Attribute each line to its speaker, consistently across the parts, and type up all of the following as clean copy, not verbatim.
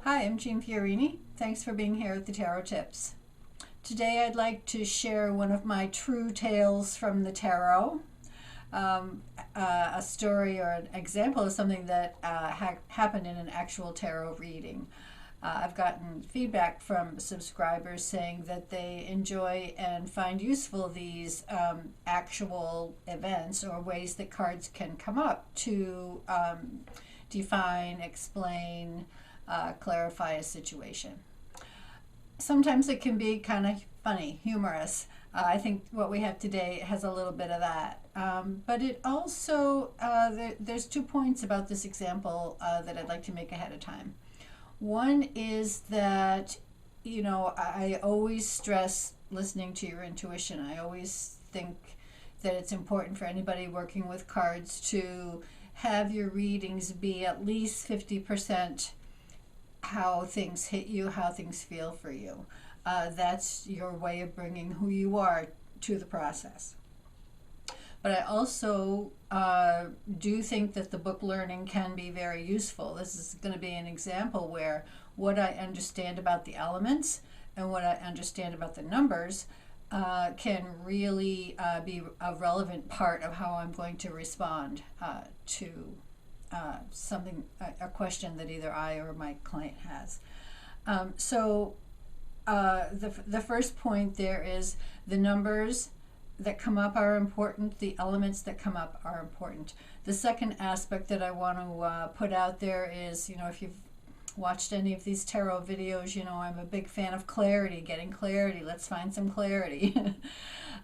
Speaker 1: Hi, I'm Jeanne Fiorini. Thanks for being here at the Tarot Tips. Today I'd like to share one of my true tales from the tarot, a story or an example of something that happened in an actual tarot reading. I've gotten feedback from subscribers saying that they enjoy and find useful these actual events or ways that cards can come up to define, explain, clarify a situation. Sometimes it can be kind of funny, humorous. I think what we have today has a little bit of that. But it also, there's 2 points about this example that I'd like to make ahead of time. One is that, I always stress listening to your intuition. I always think that it's important for anybody working with cards to have your readings be at least 50% how things hit you, how things feel for you. That's your way of bringing who you are to the process. But I also do think that the book learning can be very useful. This is going to be an example where what I understand about the elements and what I understand about the numbers can really be a relevant part of how I'm going to respond to a question that either I or my client has. The first point there is the numbers that come up are important, the elements that come up are important. The second aspect that I want to put out there is, if you've watched any of these tarot videos, I'm a big fan of clarity, getting clarity. Let's find some clarity.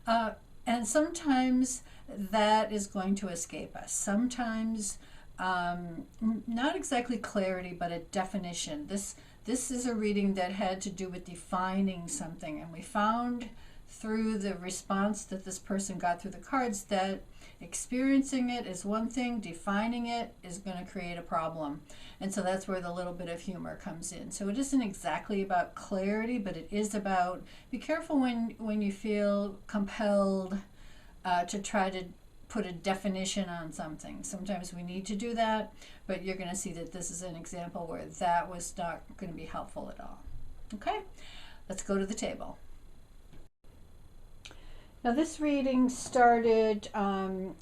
Speaker 1: And sometimes that is going to escape us. Sometimes not exactly clarity, but a definition. This is a reading that had to do with defining something, and we found through the response that this person got through the cards that experiencing it is one thing, defining it is going to create a problem. And so that's where the little bit of humor comes in. So it isn't exactly about clarity, but it is about, be careful when you feel compelled to try to put a definition on something. Sometimes we need to do that, but you're going to see that this is an example where that was not going to be helpful at all. Okay, let's go to the table. Now this reading started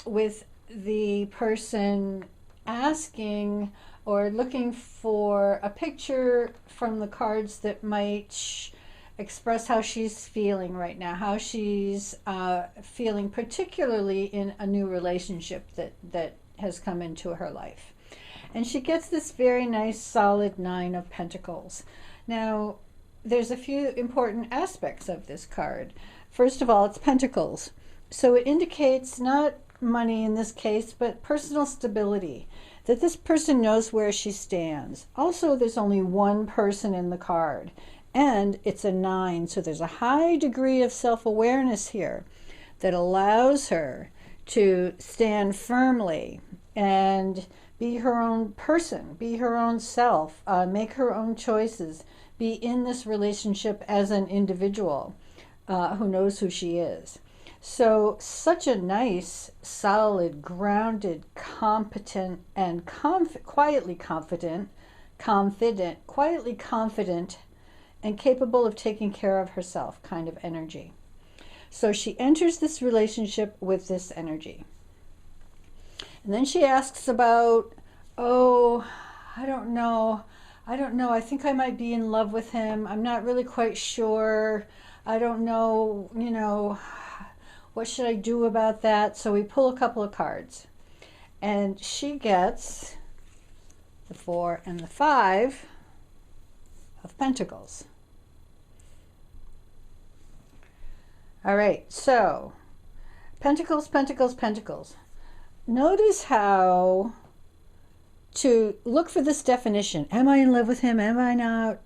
Speaker 1: with the person asking or looking for a picture from the cards that might express how she's feeling right now, how she's feeling particularly in a new relationship that has come into her life. And she gets this very nice solid 9 of Pentacles. Now, there's a few important aspects of this card. First of all, it's Pentacles. So it indicates not money in this case, but personal stability, that this person knows where she stands. Also, there's only one person in the card, and it's a 9, so there's a high degree of self-awareness here that allows her to stand firmly and be her own person, be her own self, make her own choices, be in this relationship as an individual who knows who she is. So such a nice, solid, grounded, competent, and quietly confident, and capable of taking care of herself kind of energy. So she enters this relationship with this energy. And then she asks about, oh, I don't know. I think I might be in love with him. I'm not really quite sure. I don't know, what should I do about that? So we pull a couple of cards. And she gets the 4 and the 5 of Pentacles. All right, so Pentacles, Pentacles, Pentacles. Notice how to look for this definition. Am I in love with him? Am I not?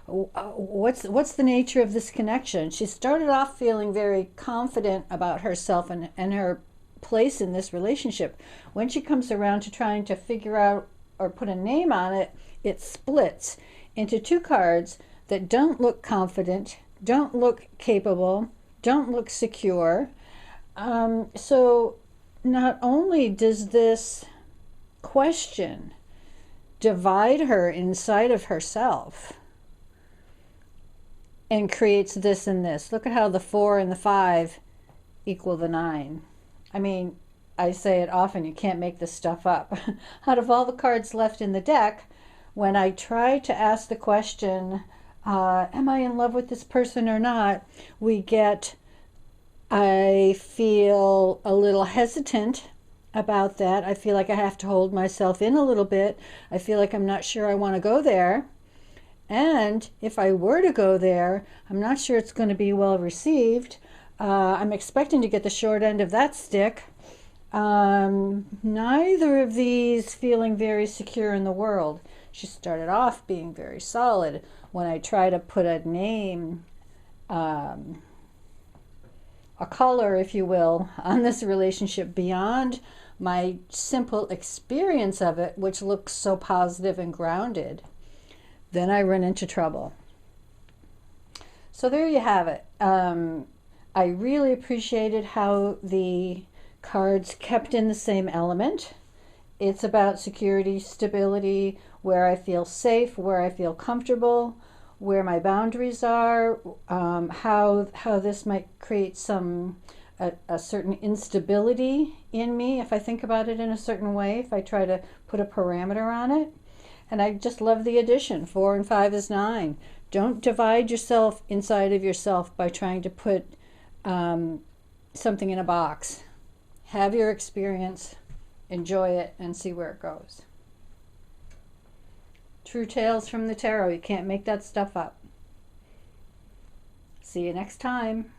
Speaker 1: What's the nature of this connection? She started off feeling very confident about herself and her place in this relationship. When she comes around to trying to figure out or put a name on it, it splits into 2 cards that don't look confident, don't look capable, don't look secure. So not only does this question divide her inside of herself and creates this and this. Look at how the 4 and the 5 equal the 9. I mean, I say it often, you can't make this stuff up. Out of all the cards left in the deck, when I try to ask the question, am I in love with this person or not, we get, I feel a little hesitant about that. I feel like I have to hold myself in a little bit. I feel like I'm not sure I want to go there. And if I were to go there, I'm not sure it's going to be well received. I'm expecting to get the short end of that stick. Neither of these feeling very secure in the world. She started off being very solid. When I try to put a name, a color, if you will, on this relationship beyond my simple experience of it, which looks so positive and grounded, then I run into trouble. So there you have it. I really appreciated how the cards kept in the same element. It's about security, stability, where I feel safe, where I feel comfortable, where my boundaries are, how this might create a certain instability in me if I think about it in a certain way, if I try to put a parameter on it. And I just love the addition. 4 and 5 is 9. Don't divide yourself inside of yourself by trying to put something in a box. Have your experience, enjoy it, and see where it goes. True tales from the tarot. You can't make that stuff up. See you next time.